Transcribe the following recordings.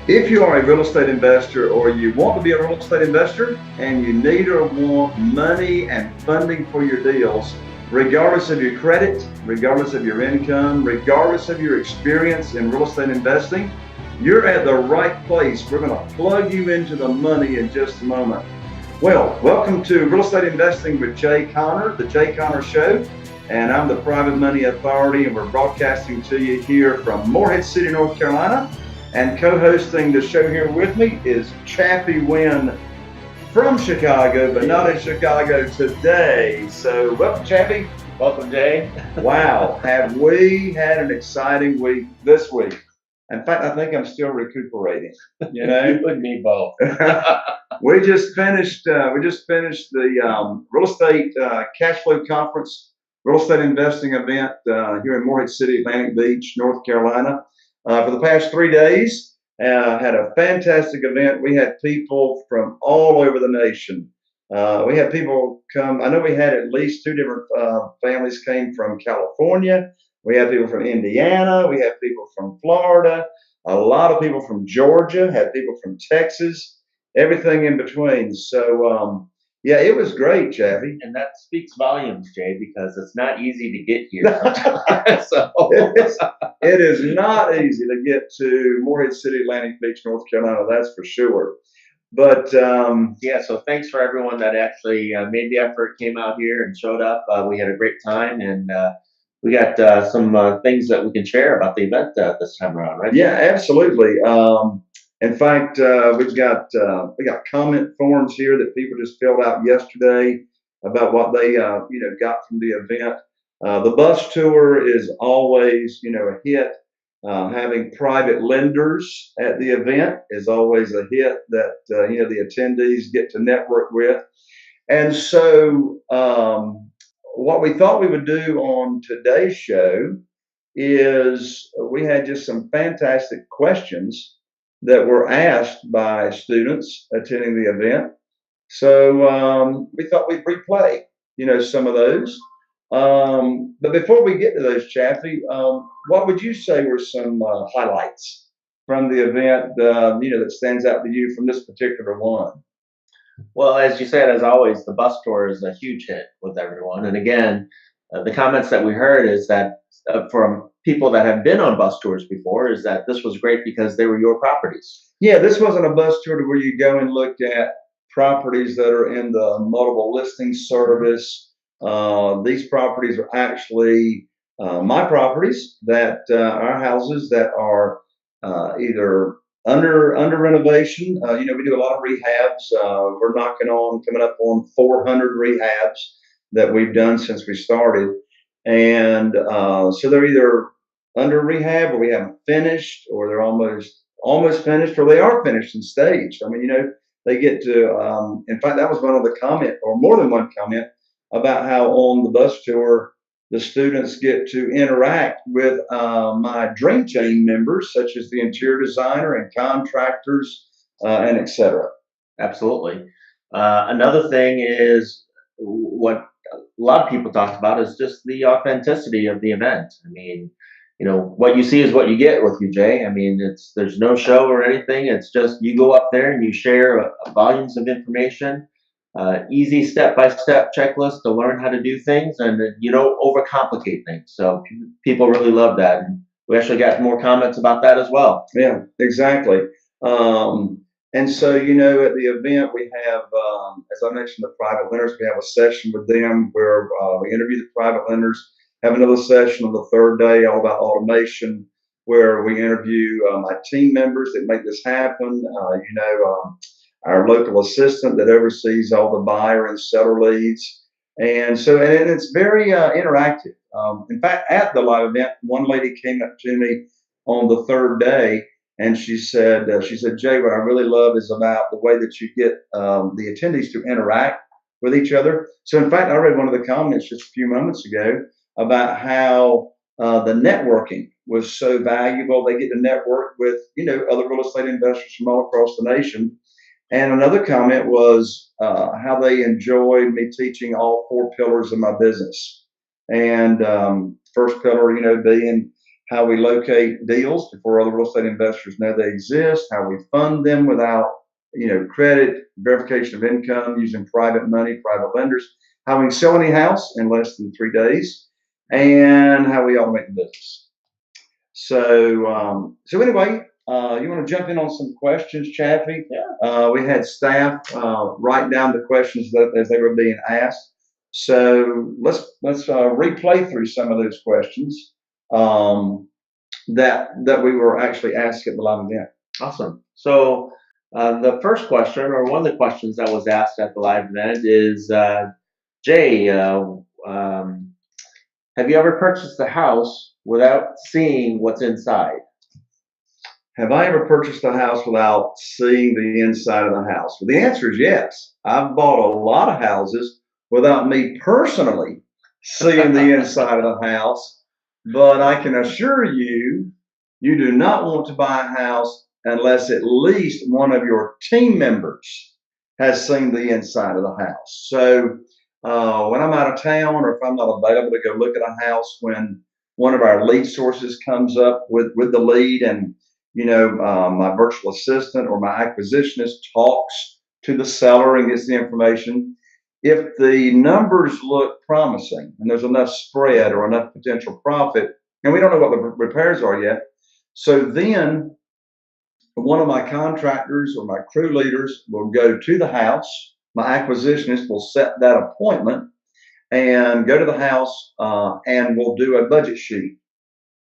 If you are a real estate investor or you want to be a real estate investor and you need or want money and funding for your deals, regardless of your credit, regardless of your income, regardless of your experience in real estate investing, you're at the right place. We're going to plug you into the money in just a moment. Well, welcome to Real Estate Investing with Jay Conner, the Jay Conner Show. And I'm the Private Money Authority, and we're broadcasting to you here from Morehead City, North Carolina. And co-hosting the show here with me is Chappie Wynn from Chicago, but not in Chicago today. So welcome, Chappie. Welcome, Jay. Wow, have we had an exciting week this week? In fact, I think I'm still recuperating. You and me both. We just finished the real estate cash flow conference, real estate investing event here in Morehead City, Atlantic Beach, North Carolina. For the past 3 days, had a fantastic event. We had people from all over the nation. We had people come. I know we had at least 2 different families came from California. We had people from Indiana. We had people from Florida. A lot of people from Georgia. Had people from Texas. Everything in between. So yeah, it was great, Chappie. And that speaks volumes, Jay, because it's not easy to get here. So it is not easy to get to Morehead City, Atlantic Beach, North Carolina. That's for sure. But yeah, so thanks for everyone that actually made the effort, came out here and showed up. We had a great time, and we got some things that we can share about the event this time around, right? Yeah, absolutely. In fact, we got comment forms here that people just filled out yesterday about what they got from the event. The bus tour is always a hit. Having private lenders at the event is always a hit that the attendees get to network with. And so what we thought we would do on today's show is we had just some fantastic questions that were asked by students attending the event. So we thought we'd replay, some of those. But before we get to those, Chaffee, what would you say were some highlights from the event, that stands out to you from this particular one? Well, as you said, as always, the bus tour is a huge hit with everyone. And again, the comments that we heard is that from people that have been on bus tours before is that this was great because they were your properties. Yeah, this wasn't a bus tour to where you go and look at properties that are in the multiple listing service. These properties are actually my properties that are houses that are either under renovation. We do a lot of rehabs. We're coming up on 400 rehabs that we've done since we started. And so they're either under rehab or we haven't finished, or they're almost finished, or they are finished and staged. I mean, they get to, in fact, that was one of the comment, or more than one comment, about how on the bus tour, the students get to interact with my dream team members, such as the interior designer and contractors and et cetera. Absolutely. Another thing is what a lot of people talked about is just the authenticity of the event. I mean, what you see is what you get with you, Jay. I mean, there's no show or anything. It's just you go up there and you share volumes of information, easy step-by-step checklist to learn how to do things, and you don't overcomplicate things. So people really love that. And we actually got more comments about that as well. Yeah, exactly. And so, at the event, we have, as I mentioned, the private lenders. We have a session with them where we interview the private lenders. Have another session on the third day all about automation, where we interview my team members that make this happen. Our local assistant that oversees all the buyer and seller leads. And so, and it's very interactive. In fact, at the live event, one lady came up to me on the third day, and she said, Jay, what I really love is about the way that you get the attendees to interact with each other. So in fact, I read one of the comments just a few moments ago about how the networking was so valuable. They get to network with, other real estate investors from all across the nation. And another comment was how they enjoyed me teaching all 4 pillars of my business. And first pillar, being how we locate deals before other real estate investors know they exist, how we fund them without, credit, verification of income using private money, private lenders, how we can sell any house in less than 3 days, and how we automate the business. So anyway, you want to jump in on some questions, Chaffee? Yeah. We had staff write down the questions as they were being asked. So let's replay through some of those questions that we were actually asked at the live event. Awesome. So the first question, or one of the questions that was asked at the live event, is Jay, have you ever purchased a house without seeing what's inside? Have I ever purchased a house without seeing the inside of the house? Well, the answer is yes. I've bought a lot of houses without me personally seeing the inside of the house, but I can assure you, you do not want to buy a house unless at least one of your team members has seen the inside of the house. So when I'm out of town, or if I'm not available to go look at a house, when one of our lead sources comes up with the lead, and my virtual assistant or my acquisitionist talks to the seller and gets the information. If the numbers look promising and there's enough spread or enough potential profit, and we don't know what the repairs are yet, so then one of my contractors or my crew leaders will go to the house. My acquisitionist will set that appointment and go to the house, and we'll do a budget sheet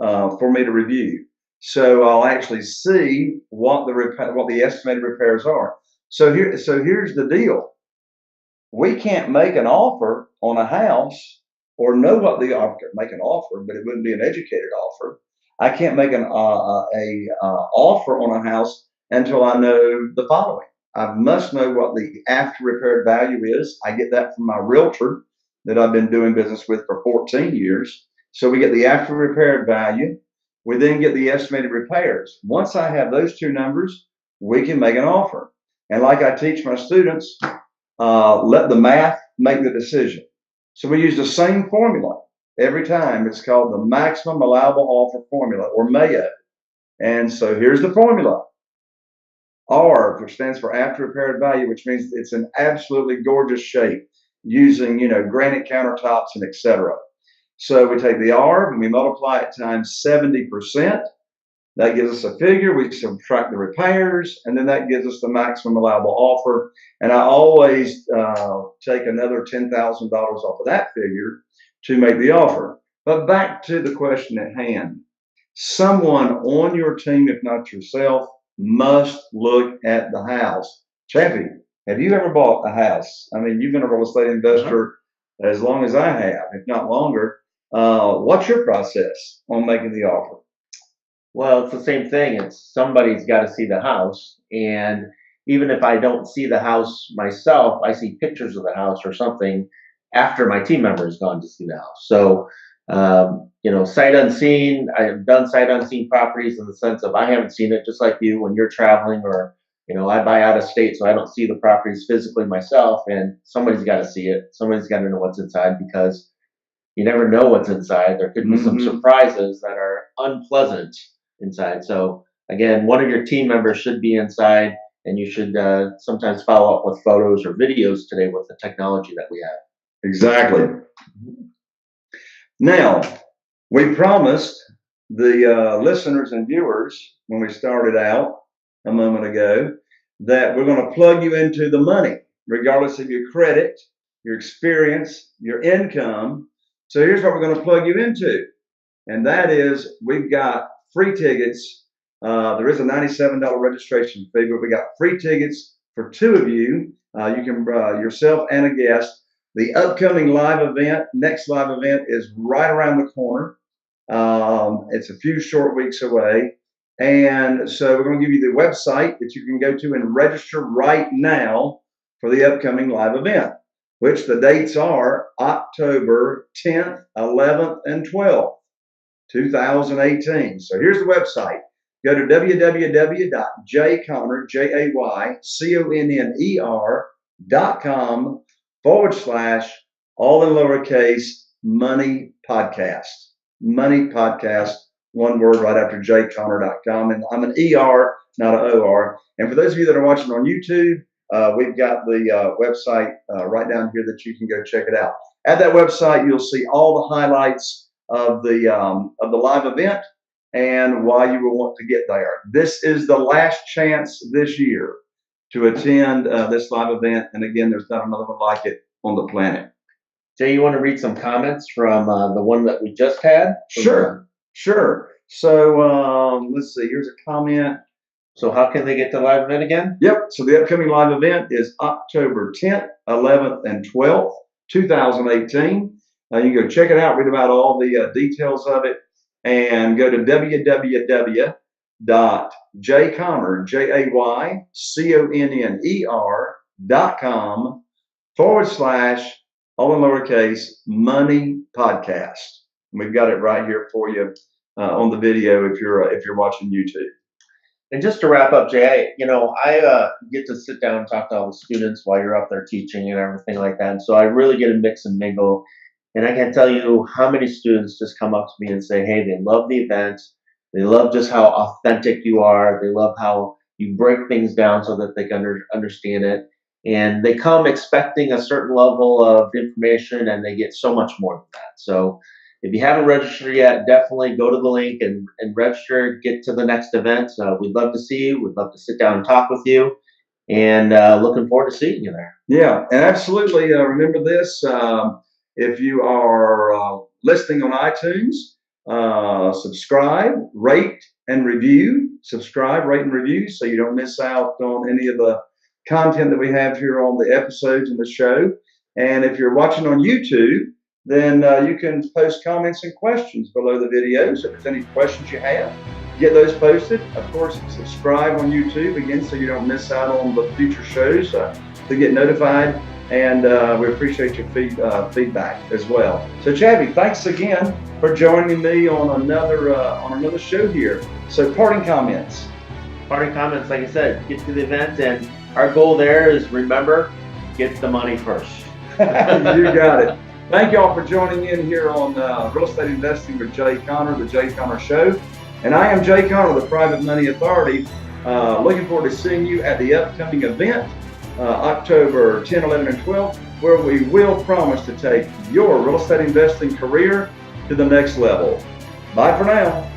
for me to review. So I'll actually see what the estimated repairs are. So here's the deal. We can't make an offer on a house or know what the offer, make an offer, but it wouldn't be an educated offer. I can't make an offer on a house until I know the following. I must know what the after repaired value is. I get that from my realtor that I've been doing business with for 14 years. So we get the after repaired value. We then get the estimated repairs. Once I have those two numbers, we can make an offer. And like I teach my students, let the math make the decision. So we use the same formula every time. It's called the maximum allowable offer formula, or MAO. And so here's the formula. R, which stands for after repaired value, which means it's an absolutely gorgeous shape using, granite countertops and etc. So we take the R and we multiply it times 70%. That gives us a figure. We subtract the repairs, and then that gives us the maximum allowable offer. And I always take another $10,000 off of that figure to make the offer. But back to the question at hand. Someone on your team, if not yourself, must look at the house. Chaffee, have you ever bought a house? I mean, you've been a real estate investor as long as I have, if not longer. What's your process on making the offer? Well, it's the same thing. It's somebody's got to see the house. And even if I don't see the house myself, I see pictures of the house or something after my team member has gone to see the house. So, sight unseen. I've done sight unseen properties in the sense of I haven't seen it, just like you when you're traveling, or, I buy out of state, so I don't see the properties physically myself, and somebody's got to see it. Somebody's got to know what's inside, because you never know what's inside. There could be some surprises that are unpleasant inside. So again, one of your team members should be inside, and you should sometimes follow up with photos or videos today with the technology that we have. Exactly. Now, we promised the listeners and viewers when we started out a moment ago that we're going to plug you into the money, regardless of your credit, your experience, your income. So here's what we're going to plug you into. And that is, we've got free tickets. There is a $97 registration fee, but we got free tickets for two of you. You can, yourself and a guest. The upcoming live event, next live event, is right around the corner. It's a few short weeks away. And so we're going to give you the website that you can go to and register right now for the upcoming live event, which the dates are October 10th, 11th, and 12th, 2018. So here's the website. Go to www.jayconner.com / all in lowercase money podcast. Money podcast one word right after jconner.com. And I'm an ER, not an OR. And for those of you that are watching on YouTube, we've got the website right down here that you can go check it out. At that website, you'll see all the highlights of the live event and why you will want to get there. This is the last chance this year to attend this live event. And again, there's not another one like it on the planet. Jay, you want to read some comments from the one that we just had? Sure. So let's see. Here's a comment. So how can they get to the live event again? Yep. So the upcoming live event is October 10th, 11th, and 12th, 2018. You can go check it out, read about all the details of it, and go to jayconner.com/, all in lowercase, money podcast. And we've got it right here for you on the video if you're watching YouTube. And just to wrap up, Jay, I get to sit down and talk to all the students while you're up there teaching and everything like that. And so I really get a mix and mingle. And I can't tell you how many students just come up to me and say, hey, they love the event. They love just how authentic you are. They love how you break things down so that they can understand it. And they come expecting a certain level of information, and they get so much more than that. So if you haven't registered yet, definitely go to the link and register, get to the next event. We'd love to see you. We'd love to sit down and talk with you, and looking forward to seeing you there. Yeah, and absolutely. Remember this, if you are listening on iTunes, subscribe, rate, and review. Subscribe, rate, and review so you don't miss out on any of the content that we have here on the episodes and the show. And if you're watching on YouTube, then you can post comments and questions below the videos. If there's any questions you have, get those posted. Of course, subscribe on YouTube, again, so you don't miss out on the future shows to get notified. And we appreciate your feedback as well. So, Chavy, thanks again for joining me on another show here. So, parting comments. Parting comments, like I said, get to the event, and our goal there is, remember, get the money first. You got it. Thank y'all for joining in here on Real Estate Investing with Jay Conner, the Jay Conner Show. And I am Jay Conner, the Private Money Authority. Looking forward to seeing you at the upcoming event, October 10, 11, and 12, where we will promise to take your real estate investing career to the next level. Bye for now.